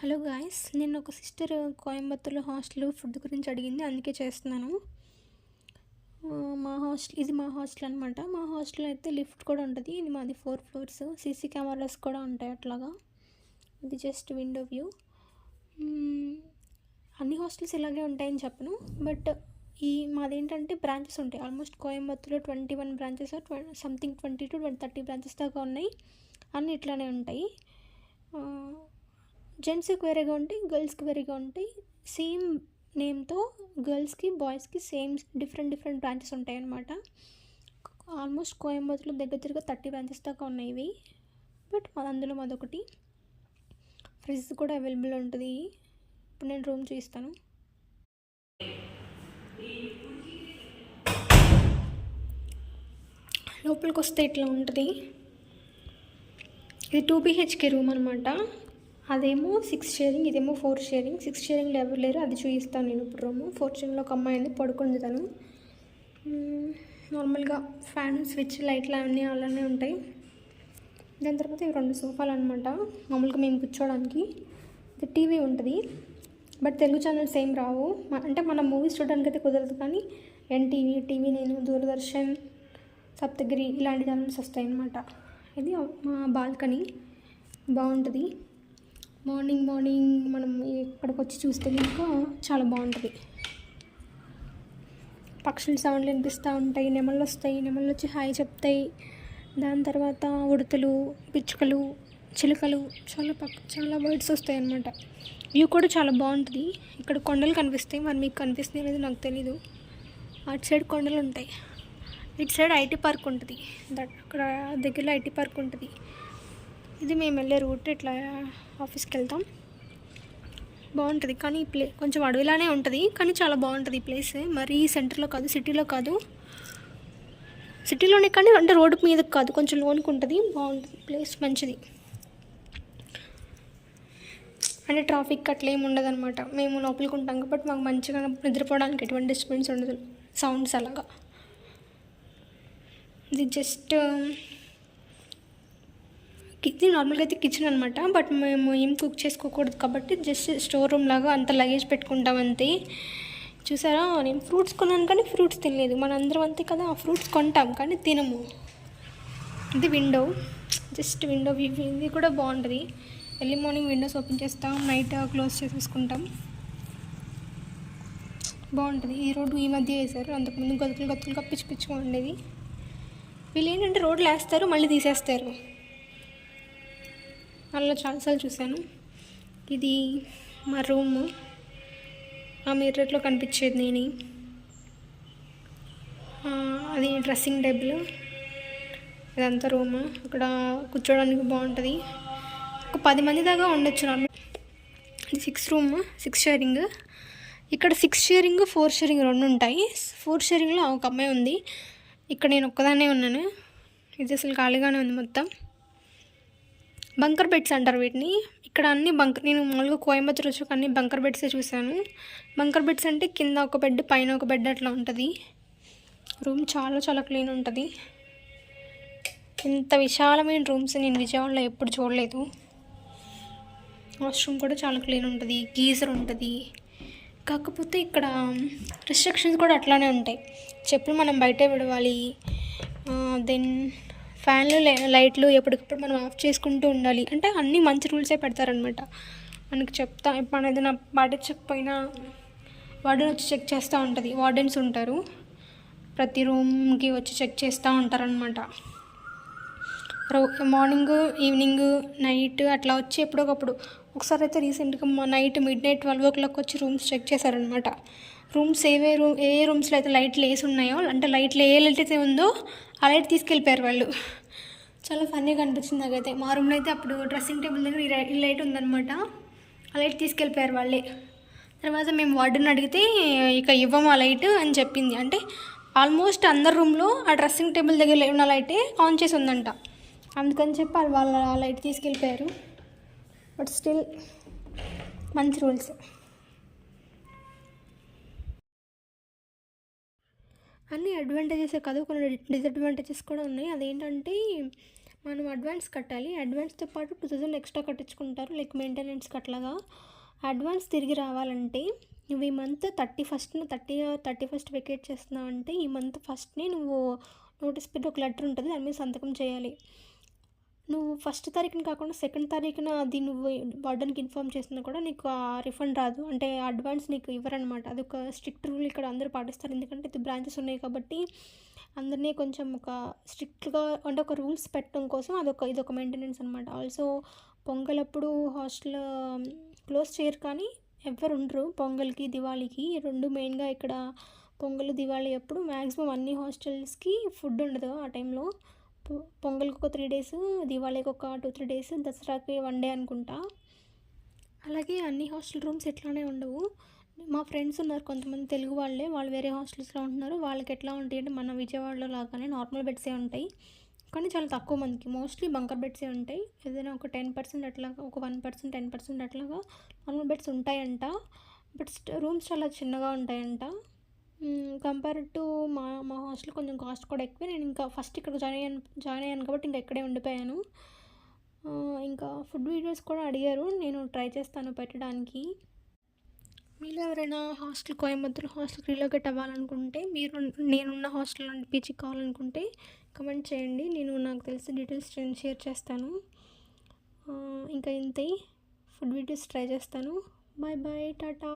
Hello guys, నేను ఒక sister కోయంబత్తూర్లో hostel food గురించి అడిగింది, అందుకే చేస్తున్నాను. మా హాస్టల్ అనమాట. మా హాస్టల్ అయితే లిఫ్ట్ కూడా ఉంటుంది. ఇది మాది 4 ఫ్లోర్స్, సీసీ కెమెరాస్ కూడా ఉంటాయి అట్లాగా. ఇది జస్ట్ విండో వ్యూ. అన్ని హాస్టల్స్ ఇలాగే ఉంటాయని చెప్పను, బట్ మాదేంటంటే బ్రాంచెస్ ఉంటాయి. ఆల్మోస్ట్ కోయంబత్తూర్లో 21 బ్రాంచెస్, సంథింగ్ 20 to 30 బ్రాంచెస్ దాకా ఉన్నాయి. అన్నీ ఇట్లానే ఉంటాయి. జెంట్స్కి వేరేగా ఉంటాయి, గర్ల్స్కి వేరేగా ఉంటాయి. సేమ్ నేమ్తో గర్ల్స్కి బాయ్స్కి సేమ్ డిఫరెంట్ బ్రాంచెస్ ఉంటాయి అన్నమాట. ఆల్మోస్ట్ కోయంబత్తూర్లో దగ్గర 30 బ్రాంచెస్ దాకా ఉన్నాయి ఇవి. బట్ అందులో మాదొకటి. ఫ్రిడ్జ్ కూడా అవైలబుల్ ఉంటుంది. ఇప్పుడు నేను రూమ్ చూపిస్తాను. లోపలికి వస్తే ఇట్లా ఉంటుంది. ఇది 2 BHK రూమ్ అనమాట. అదేమో 6 షేరింగ్, ఇదేమో 4 షేరింగ్. 6 షేరింగ్లో ఎవరు లేరు, అది చూపిస్తాను నేను ఇప్పుడు. రూము 4 షేరింగ్లో ఒక అమ్మాయి ఉంది, పడుకుంది తను. నార్మల్గా ఫ్యాన్, స్విచ్, లైట్లు అన్నీ అలానే ఉంటాయి. దాని తర్వాత ఇవి 2 సోఫాలు అనమాట, మామూలుగా మేము కూర్చోవడానికి. ఇది టీవీ ఉంటుంది, బట్ తెలుగు ఛానల్స్ ఏం రావు. అంటే మనం మూవీస్ చూడడానికి అయితే కుదరదు, కానీ ఎన్టీవీ, టీవీ9, దూరదర్శన్, సప్తగిరి ఇలాంటి ఛానల్స్ వస్తాయి అన్నమాట. ఇది మా బాల్కనీ, బాగుంటుంది. మార్నింగ్ మనం ఇక్కడికి వచ్చి చూస్తే కనుక చాలా బాగుంటుంది. పక్షుల సౌండ్లు వినిపిస్తూ ఉంటాయి, నెమళ్ళు వస్తాయి, నెమళ్ళు వచ్చి హాయ్ చెప్తాయి. దాని తర్వాత ఉడతలు, పిచ్చుకలు, చిలుకలు, చాలా బర్డ్స్ వస్తాయి అన్నమాట. వ్యూ కూడా చాలా బాగుంటుంది. ఇక్కడ కొండలు కనిపిస్తాయి, మరి మీకు కనిపిస్తున్నాయి అనేది నాకు తెలీదు. అటు సైడ్ కొండలు ఉంటాయి, ఇటు సైడ్ ఐటీ పార్క్ ఉంటుంది. అక్కడ దగ్గరలో ఐటీ పార్క్ ఉంటుంది. ఇది మేము వెళ్ళే రూట్. ఇట్లా ఆఫీస్కి వెళ్తాం. బాగుంటుంది, కానీ ఈ కొంచెం అడవిలానే ఉంటుంది, కానీ చాలా బాగుంటుంది ఈ ప్లేస్. మరీ సెంటర్లో కాదు, సిటీలో కాదు. సిటీలోనే కానీ అంటే రోడ్డు మీదకి కాదు, కొంచెం లోనికి ఉంటుంది. బాగుంటుంది ప్లేస్, మంచిది. అంటే ట్రాఫిక్ అట్లా ఏమి ఉండదు అనమాట. మేము లోపలికి ఉంటాం కాబట్టి మాకు మంచిగా నిద్రపోవడానికి ఎటువంటి డిస్టర్బెన్స్ ఉండదు, సౌండ్స్ అలాగా. ఇది జస్ట్ ఇది నార్మల్గా అయితే కిచెన్ అనమాట, బట్ మేము ఏం కుక్ చేసుకోకూడదు కాబట్టి జస్ట్ స్టోర్ రూమ్ లాగా అంత లగేజ్ పెట్టుకుంటాం అంతే. చూసారా, నేను ఫ్రూట్స్ కొన్నాను కానీ ఫ్రూట్స్ తినలేదు. మనందరం అంతే కదా, ఆ ఫ్రూట్స్ కొంటాం కానీ తినము. ఇది విండో, జస్ట్ విండో వ్యూ. ఇది కూడా బాగుంటుంది. ఎర్లీ మార్నింగ్ విండోస్ ఓపెన్ చేస్తాం, నైట్ క్లోజ్ చేసేసుకుంటాం. బాగుంటుంది. ఈ రోడ్డు ఈ మధ్య వేశారు, అంతకుముందు గతులుగా పిచ్చి ఉండేది. వీళ్ళు ఏంటంటే రోడ్లు వేస్తారు, మళ్ళీ తీసేస్తారు. అలా చాలాసార్లు చూశాను. ఇది మా రూము, ఆ మిర్రర్లో కనిపించేది నేను. అది డ్రెస్సింగ్ టేబుల్, ఇదంతా రూము. అక్కడ కూర్చోడానికి బాగుంటుంది. ఒక 10 మంది దాకా ఉండొచ్చు నార్మల్. ఇది 6 షేరింగ్. ఇక్కడ 6 షేరింగ్, 4 షేరింగ్ 2 ఉంటాయి. 4 షేరింగ్లో ఒక అమ్మాయి ఉంది. ఇక్కడ నేను ఒక్కదాన్నే ఉన్నాను. ఇది అసలు ఖాళీగానే ఉంది మొత్తం. బంకర్ బెడ్స్ అంటారు వీటిని. ఇక్కడ అన్ని నేను మామూలుగా కోయంబత్తూర్ వచ్చాక అన్ని బంకర్ బెడ్సే చూశాను. బంకర్ బెడ్స్ అంటే కింద ఒక బెడ్, పైన ఒక బెడ్ అట్లా ఉంటుంది. రూమ్ చాలా క్లీన్ ఉంటుంది. ఇంత విశాలమైన రూమ్స్ నేను విజయవాడలో ఎప్పుడు చూడలేదు. వాష్రూమ్ కూడా చాలా క్లీన్ ఉంటుంది, గీజర్ ఉంటుంది. కాకపోతే ఇక్కడ రిస్ట్రిక్షన్స్ కూడా అట్లానే ఉంటాయి. చెప్పులు మనం బయటే విడవాలి. దెన్ ఫ్యాన్లు, లైట్లు ఎప్పటికప్పుడు మనం ఆఫ్ చేసుకుంటూ ఉండాలి. అంటే అన్నీ మంచి రూల్సే పెడతారనమాట. మనకి ఇప్పుడు ఏదైనా పాటించకపోయినా వార్డెన్ వచ్చి చెక్ చేస్తూ ఉంటుంది. వార్డెన్స్ ఉంటారు, ప్రతి రూమ్కి వచ్చి చెక్ చేస్తూ ఉంటారనమాట. మార్నింగ్, ఈవినింగ్, నైట్ అట్లా వచ్చి ఎప్పుడొకప్పుడు. ఒకసారి అయితే రీసెంట్గా నైట్ మిడ్నైట్ 12 o'clock వచ్చి రూమ్స్ చెక్ చేశారనమాట. రూమ్స్ ఏ రూమ్స్లో అయితే లైట్లు వేసి ఉన్నాయో, అంటే లైట్లు ఏ లైట్ అయితే ఉందో ఆ లైట్ తీసుకెళ్ళిపోయారు వాళ్ళు. చాలా ఫన్నీగా అనిపించింది నాకైతే. మా రూమ్లో అయితే అప్పుడు డ్రెస్సింగ్ టేబుల్ దగ్గర ఈ లైట్ ఉందనమాట, ఆ లైట్ తీసుకెళ్ళిపోయారు వాళ్ళే. తర్వాత మేము వార్డెన్ అడిగితే ఇక ఇవ్వము ఆ లైట్ అని చెప్పింది. అంటే ఆల్మోస్ట్ అందరి రూమ్లో ఆ డ్రెస్సింగ్ టేబుల్ దగ్గర ఉన్న లైటే ఆన్ చేసి ఉందంట. అందుకని చెప్పి వాళ్ళు ఆ లైట్ తీసుకెళ్ళిపోయారు. బట్ స్టిల్ మంచి రూల్స్. అన్ని అడ్వాంటేజెస్ కాదు, కొన్ని డిసడ్వాంటేజెస్ కూడా ఉన్నాయి. అదేంటంటే మనం అడ్వాన్స్ కట్టాలి. అడ్వాన్స్‌తో పాటు 2000 ఎక్స్ట్రా కట్టించుకుంటారు. లైక్ మెయింటెనెన్స్‌కి అట్లాగా. అడ్వాన్స్ తిరిగి రావాలంటే నువ్వు ఈ మంత్ 31st వెకేట్ చేస్తున్నావంటే ఈ మంత్ ఫస్ట్‌నే నువ్వు నోటీస్ పెట్టి ఒక లెటర్ ఉంటుంది. దాని మీద సంతకం చేయాలి. నువ్వు ఫస్ట్ తారీఖున కాకుండా సెకండ్ తారీఖున అది నువ్వు వార్డెన్‌కి ఇన్ఫార్మ్ చేసినా కూడా నీకు ఆ రిఫండ్ రాదు. అంటే అడ్వాన్స్ నీకు ఇవ్వరనమాట. అదొక స్ట్రిక్ట్ రూల్ ఇక్కడ అందరూ పాటిస్తారు. ఎందుకంటే ఇది బ్రాంచెస్ ఉన్నాయి కాబట్టి అందరినీ కొంచెం ఒక స్ట్రిక్ట్‌గా అంటే ఒక రూల్స్ పెట్టడం కోసం ఇదొక మెయింటెనెన్స్ అనమాట. ఆల్సో పొంగలప్పుడు హాస్టల్ క్లోజ్ చేయరు కానీ ఎవ్వరు ఉండరు. పొంగల్‌కి, దివాళీకి 2 మెయిన్‌గా ఇక్కడ పొంగల్, దివాళీ అప్పుడు మ్యాక్సిమం అన్ని హాస్టల్స్‌కి ఫుడ్ ఉండదు ఆ టైంలో. పొంగల్‌కి ఒక 3 డేస్, దివాళీకి ఒక 2-3 డేస్, దసరాకి 1 డే అనుకుంటా. అలాగే అన్ని హాస్టల్ రూమ్స్ ఇట్లానే ఉండవు. మా ఫ్రెండ్స్ ఉన్నారు కొంతమంది తెలుగు వాళ్ళే. వాళ్ళు వేరే హాస్టల్స్‌లో ఉంటున్నారు. వాళ్ళకి ఎట్లా ఉంటాయి అంటే మన విజయవాడలో లాగానే నార్మల్ బెడ్సే ఉంటాయి. కానీ చాలా తక్కువ మందికి. మోస్ట్లీ బంకర్ బెడ్సే ఉంటాయి. ఏదైనా ఒక 10% అట్లాగా, ఒక 1%, 10% అట్లాగా నార్మల్ బెడ్స్ ఉంటాయంట. బట్ రూమ్స్ చాలా చిన్నగా ఉంటాయంట. కంపేర్ టు మా మా హాస్టల్ కొంచెం కాస్ట్ కూడా ఎక్కువే. నేను ఇంకా ఫస్ట్ ఇక్కడ జాయిన్ అయ్యాను కాబట్టి ఇంకా ఇక్కడే ఉండిపోయాను. ఇంకా ఫుడ్ వీడియోస్ కూడా అడిగారు. నేను ట్రై చేస్తాను పెట్టడానికి. మీలో ఎవరైనా కోయంబత్తూర్ హాస్టల్కి రీలొకేట్ అవ్వాలనుకుంటే నేనున్న హాస్టల్ నుండి పీజీ కావాలనుకుంటే కమెంట్ చేయండి. నేను నాకు తెలిసిన డీటెయిల్స్ షేర్ చేస్తాను. ఇంకా ఇంతే. ఫుడ్ వీడియోస్ ట్రై చేస్తాను. Bye bye, Tata.